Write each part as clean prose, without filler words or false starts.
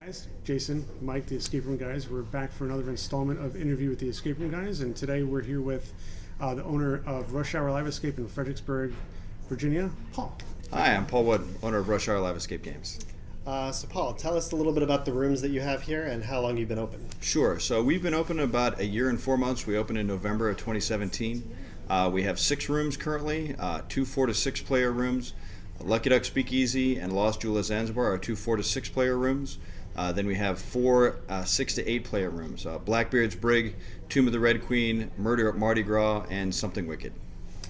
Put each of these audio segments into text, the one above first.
Guys, Jason, Mike, the Escape Room Guys. We're back for another installment of Interview with the Escape Room Guys, and today we're here with the owner of Rush Hour Live Escape in Fredericksburg, Virginia, Paul. Hi, I'm Paul Wood, owner of Rush Hour Live Escape Games. So Paul, tell us a little bit about the rooms that you have here and how long you've been open. Sure. So we've been open about a year and 4 months. We opened in November of 2017. We have 6 rooms currently, 2 4 to 6 player rooms. Lucky Duck Speakeasy and Lost Jewel at Zanzibar are 2 4 to 6 player rooms. Then we have 4 6 to 8 player rooms. Blackbeard's Brig, Tomb of the Red Queen, Murder at Mardi Gras, and Something Wicked.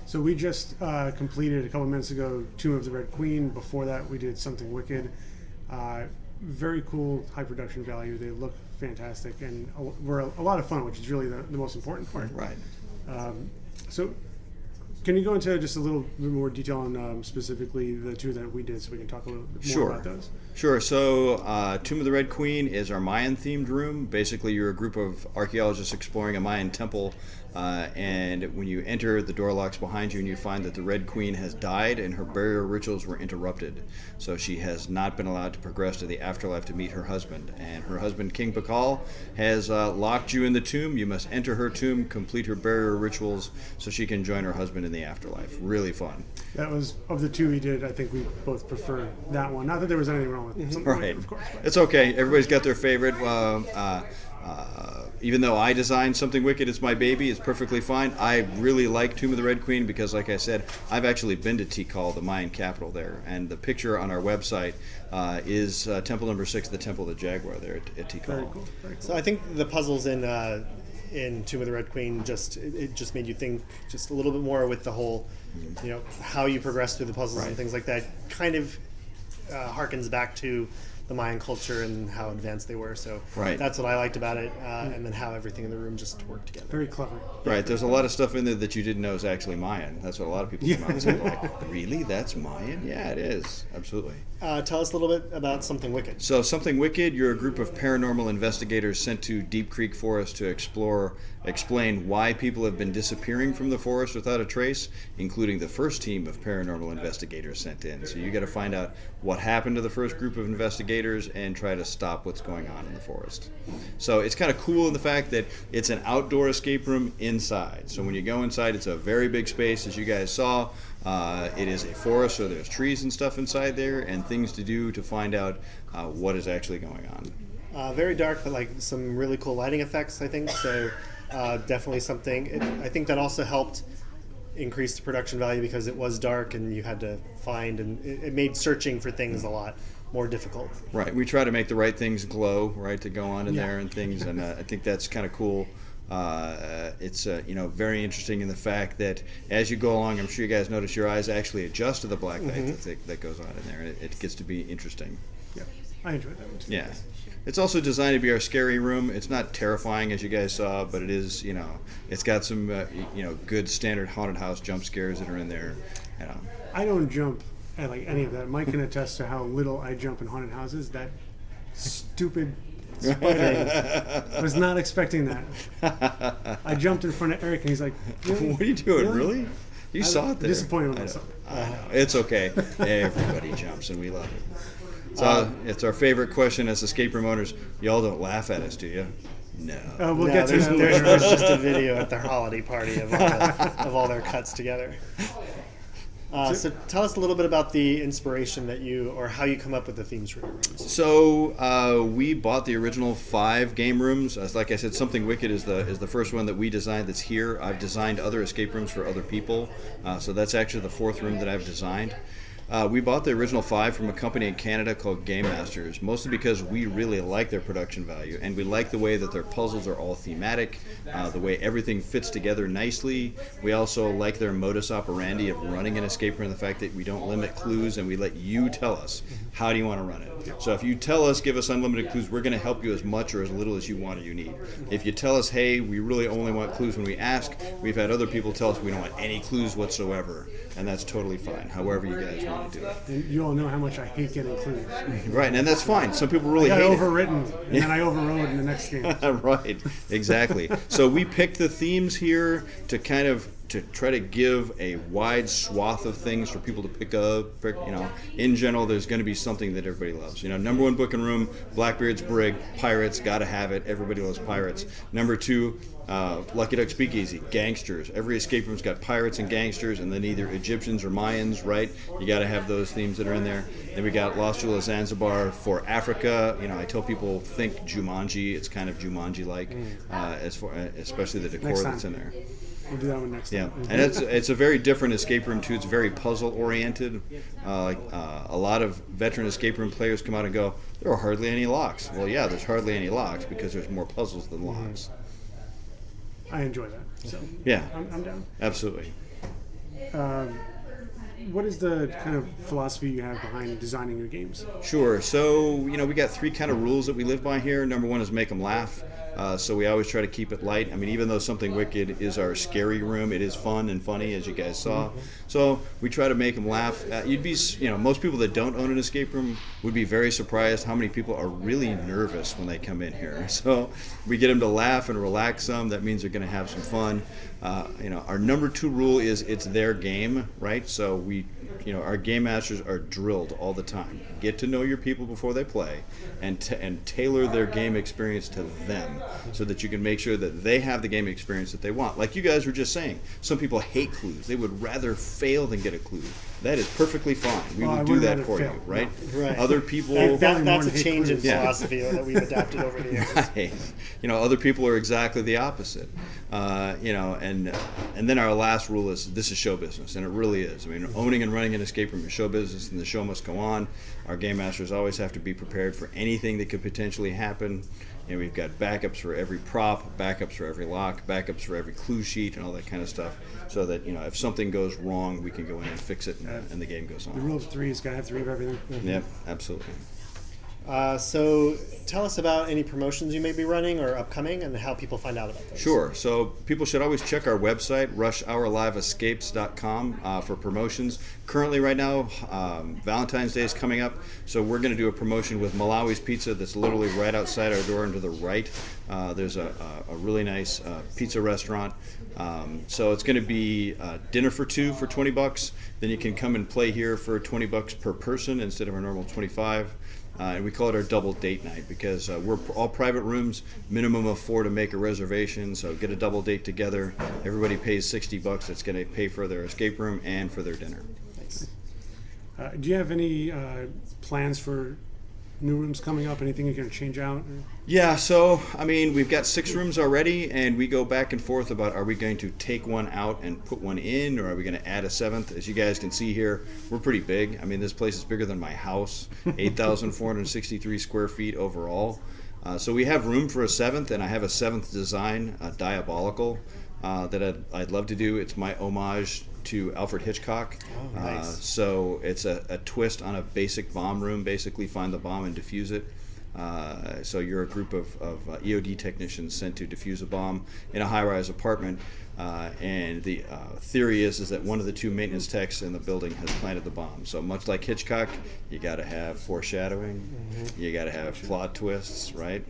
So we just completed a couple minutes ago Tomb of the Red Queen. Before that, we did Something Wicked. Very cool, high production value. They look fantastic and were a lot of fun, which is really the most important part. Right. So can you go into just a little bit more detail on specifically the 2 that we did so we can talk a little bit more about those? Sure. So Tomb of the Red Queen is our Mayan-themed room. Basically, you're a group of archaeologists exploring a Mayan temple, and when you enter, the door locks behind you and you find that the Red Queen has died and her burial rituals were interrupted. So she has not been allowed to progress to the afterlife to meet her husband. And her husband, King Pakal, has locked you in the tomb. You must enter her tomb, complete her burial rituals so she can join her husband in the afterlife. Really fun. That was, of the 2 we did, I think we both preferred that one. Not that there was anything wrong with it. Right. Of course. But. It's okay. Everybody's got their favorite. Even though I designed Something Wicked, it's my baby. It's perfectly fine. I really like Tomb of the Red Queen because, like I said, I've actually been to Tikal, the Mayan capital there, and the picture on our website is Temple Number 6, the Temple of the Jaguar there at Tikal. Very cool. Very cool. So I think the puzzles in Tomb of the Red Queen just made you think just a little bit more with the whole, how you progress through the puzzles and things like that. Kind of harkens back to the Mayan culture and how advanced they were. So that's what I liked about it, and then how everything in the room just worked together. Very clever. Right. There's a lot of stuff in there that you didn't know is actually Mayan. That's what a lot of people come out and say, like, really? That's Mayan? Yeah, it is. Absolutely. Tell us a little bit about Something Wicked. So Something Wicked, you're a group of paranormal investigators sent to Deep Creek Forest to explain why people have been disappearing from the forest without a trace, including the first team of paranormal investigators sent in. So you got to find out what happened to the first group of investigators and try to stop what's going on in the forest. So it's kind of cool in the fact that it's an outdoor escape room inside. So when you go inside, it's a very big space, as you guys saw. It is a forest, so there's trees and stuff inside there and things to do to find out what is actually going on. Very dark, but like some really cool lighting effects, I think. So definitely something. I think that also helped increase the production value because it was dark and you had to find, and it made searching for things a lot more difficult. Right. We try to make the right things glow, right, to go on in there and things, and I think that's kind of cool. It's very interesting in the fact that as you go along, I'm sure you guys notice your eyes actually adjust to the black light that goes on in there. It gets to be interesting. Yeah, I enjoyed that one too. Yeah. It's also designed to be our scary room. It's not terrifying, as you guys saw, but it is, it's got some, good standard haunted house jump scares that are in there. I don't jump at like any of that. Mike can attest to how little I jump in haunted houses. That stupid spider. I was not expecting that. I jumped in front of Eric, and he's like, really? What are you doing, really? You saw it there. Disappointed with myself. I know. It's okay. Everybody jumps, and we love it. So it's our favorite question as escape room owners. Y'all don't laugh at us, do you? No. We'll get to that. There's just a video at their holiday party of all their cuts together. So tell us a little bit about the inspiration or how you come up with the themes for your rooms. So we bought the original 5 game rooms. Like I said, Something Wicked is the first one that we designed that's here. I've designed other escape rooms for other people. So that's actually the 4th room that I've designed. We bought the original 5 from a company in Canada called Game Masters, mostly because we really like their production value, and we like the way that their puzzles are all thematic, the way everything fits together nicely. We also like their modus operandi of running an escape room, the fact that we don't limit clues and we let you tell us how do you want to run it. So if you tell us, give us unlimited clues, we're going to help you as much or as little as you want or you need. If you tell us, hey, we really only want clues when we ask, we've had other people tell us we don't want any clues whatsoever, and that's totally fine, however you guys want to do it. And you all know how much I hate getting clues. Right, and that's fine. Some people really hate it. I got overwritten, and then I overrode in the next game. Right, exactly. So we picked the themes here to kind of to try to give a wide swath of things for people to pick up. In general, there's going to be something that everybody loves. Number one book and room, Blackbeard's Brig, pirates, got to have it. Everybody loves pirates. Number two, Lucky Duck Speakeasy, gangsters. Every escape room's got pirates and gangsters, and then either Egyptians or Mayans, right? You got to have those themes that are in there. Then we got Lost Jewel of Zanzibar for Africa. I tell people think Jumanji. It's kind of Jumanji-like, especially the decor that's in there. We'll do that one next time. And it's a very different escape room too. It's very puzzle oriented. A lot of veteran escape room players come out and go, there are hardly any locks. Well, yeah, there's hardly any locks because there's more puzzles than locks. I enjoy that. So yeah, I'm down. Absolutely. What is the kind of philosophy you have behind designing your games? Sure. So, we got three kind of rules that we live by here. Number one is make them laugh. So we always try to keep it light. Even though Something Wicked is our scary room, it is fun and funny, as you guys saw. So we try to make them laugh. You'd be, most people that don't own an escape room would be very surprised how many people are really nervous when they come in here. So we get them to laugh and relax some. That means they're going to have some fun. Our number two rule is it's their game, right? So our game masters are drilled all the time. Get to know your people before they play, and tailor their game experience to them, so that you can make sure that they have the game experience that they want. Like you guys were just saying, some people hate clues. They would rather fail than get a clue. That is perfectly fine. We will do that for you, right? Right. Other people... That's a change in philosophy that we've adapted over the years. Right. Other people are exactly the opposite. And then our last rule is this is show business, and it really is. Owning and running an escape room is show business, and the show must go on. Our game masters always have to be prepared for anything that could potentially happen. We've got backups for every prop, backups for every lock, backups for every clue sheet, and all that kind of stuff, so that if something goes wrong, we can go in and fix it, and the game goes on. The rule of three is got to have three of everything. Yep, absolutely. So tell us about any promotions you may be running or upcoming, and how people find out about those. Sure. So people should always check our website, rushhourliveescapes.com, for promotions. Currently, right now, Valentine's Day is coming up, so we're going to do a promotion with Malawi's Pizza that's literally right outside our door and to the right. There's a really nice pizza restaurant. So it's going to be dinner for two for $20. Then you can come and play here for $20 per person instead of our normal $25. And we call it our double date night because we're all private rooms, minimum of 4 to make a reservation. So get a double date together. Everybody pays $60. That's going to pay for their escape room and for their dinner. Nice. Do you have any plans for new rooms coming up? Anything you're going to change out? Yeah, so, we've got 6 rooms already, and we go back and forth about, are we going to take one out and put one in, or are we going to add a 7th? As you guys can see here, we're pretty big. This place is bigger than my house, 8,463 square feet overall. So we have room for a 7th, and I have a 7th design, Diabolical, that I'd love to do. It's my homage to Alfred Hitchcock. Oh, nice. So it's a twist on a basic bomb room. Basically, find the bomb and defuse it. So you're a group of EOD technicians sent to defuse a bomb in a high-rise apartment, and the theory is that one of the 2 maintenance techs in the building has planted the bomb. So much like Hitchcock, you got to have foreshadowing, you got to have plot twists, right?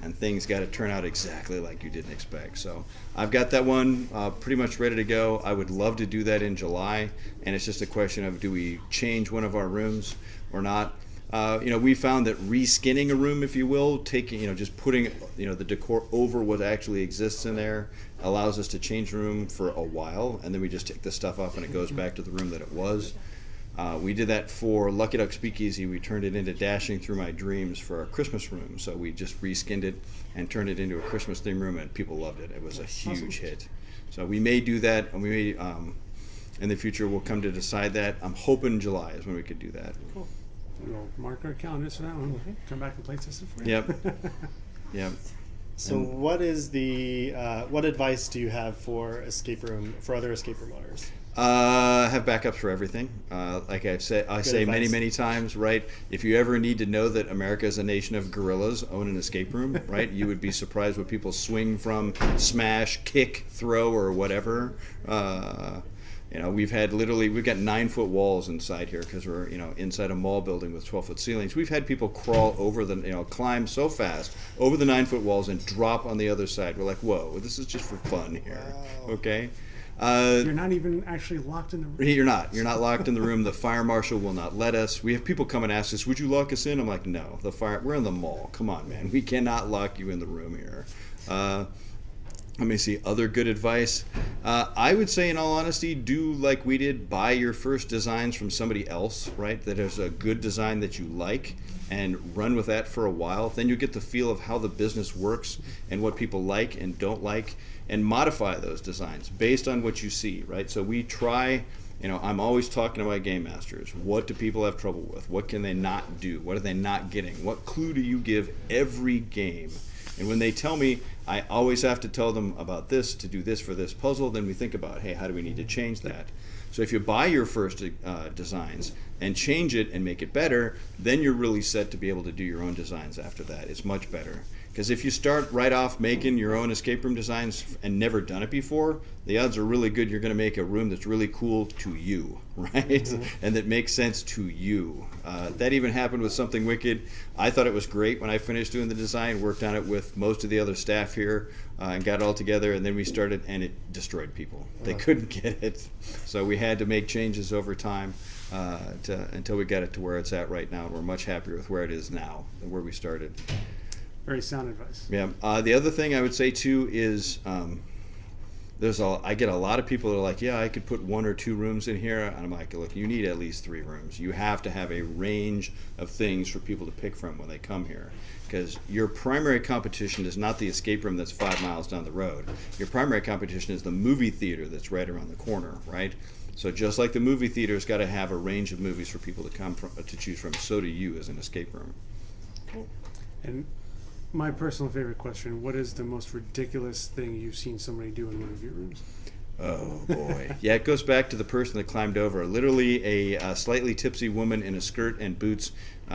And things got to turn out exactly like you didn't expect. So I've got that one pretty much ready to go. I would love to do that in July, and it's just a question of, do we change one of our rooms or not? We found that reskinning a room, if you will, just putting, the decor over what actually exists in there allows us to change the room for a while, and then we just take the stuff off and it goes back to the room that it was. We did that for Lucky Duck Speakeasy. We turned it into Dashing Through My Dreams for our Christmas room. So we just reskinned it and turned it into a Christmas theme room, and people loved it. It was a huge hit. So we may do that, and we may, in the future, we'll come to decide that. I'm hoping July is when we could do that. Cool. We'll mark our calendars for that one. Come back and play test it for you. Yep. Yep. So what is what advice do you have for other escape room owners? Have backups for everything. Like I say many times, right? If you ever need to know that America is a nation of gorillas, own an escape room, right? You would be surprised what people swing from, smash, kick, throw, or whatever. We've got 9-foot walls inside here because we're, inside a mall building with 12-foot ceilings. We've had people crawl over climb so fast over the 9-foot walls and drop on the other side. We're like, whoa, this is just for fun here. Wow. Okay. You're not even actually locked in the room. You're not. You're not locked in the room. The fire marshal will not let us. We have people come and ask us, "Would you lock us in?" I'm like, "No. We're in the mall. Come on, man. We cannot lock you in the room here." Let me see. Other good advice. I would say, in all honesty, do like we did. Buy your first designs from somebody else, right? That is a good design that you like, and run with that for a while. Then you get the feel of how the business works and what people like and don't like, and modify those designs based on what you see, right? So we try, I'm always talking to my game masters. What do people have trouble with? What can they not do? What are they not getting? What clue do you give every game? And when they tell me, I always have to tell them about this, to do this for this puzzle. Then we think about, hey, how do we need to change that? So if you buy your first designs and change it and make it better, then you're really set to be able to do your own designs after that. It's much better. Because if you start right off making your own escape room designs and never done it before, the odds are really good you're going to make a room that's really cool to you, right? And that makes sense to you. That even happened with Something Wicked. I thought it was great when I finished doing the design, worked on it with most of the other staff here, and got it all together, and then we started, and it destroyed people. They couldn't get it. So we had to make changes over time until we got it to where it's at right now, and we're much happier with where it is now than where we started. Very sound advice. Yeah. The other thing I would say too is I get a lot of people that are like, yeah, I could put 1 or 2 rooms in here. And I'm like, look, you need at least 3 rooms. You have to have a range of things for people to pick from when they come here. Because your primary competition is not the escape room that's 5 miles down the road. Your primary competition is the movie theater that's right around the corner, right? So just like the movie theater's got to have a range of movies for people to come from, to choose from, so do you as an escape room. Cool. And my personal favorite question, what is the most ridiculous thing you've seen somebody do in one of your rooms? Oh, boy. Yeah, it goes back to the person that climbed over. Literally a slightly tipsy woman in a skirt and boots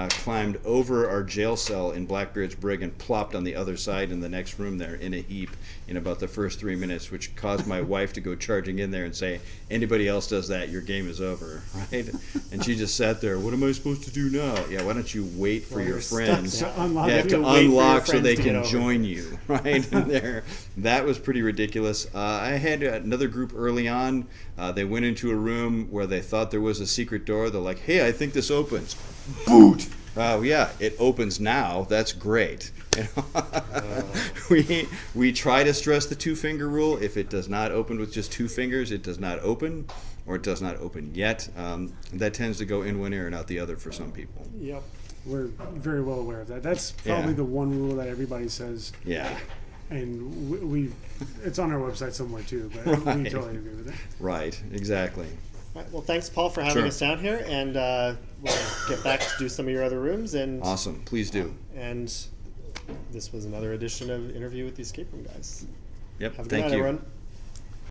climbed over our jail cell in Blackbeard's Brig and plopped on the other side in the next room there in a heap in about the first 3 minutes, which caused my wife to go charging in there and say, anybody else does that, your game is over, right? And she just sat there, what am I supposed to do now? Yeah, why don't you wait for your friends? To unlock, you have to unlock so they can join you, right? In there. That was pretty ridiculous. I had another group early on. They went into a room where they thought there was a secret door. They're like, hey, I think this opens. Boot! Yeah, it opens now. That's great. We try to stress the 2-finger rule. If it does not open with just 2 fingers, it does not open, or it does not open yet. That tends to go in one ear and out the other for some people. Yep. We're very well aware of that. That's probably the one rule that everybody says. Yeah. And we it's on our website somewhere too, but we totally agree with it. Right, exactly. All right, well, thanks, Paul, for having us down here, and we'll get back to do some of your other rooms. And awesome, please do. And this was another edition of Interview with the Escape Room Guys. Yep, Have a good thank night, you. everyone.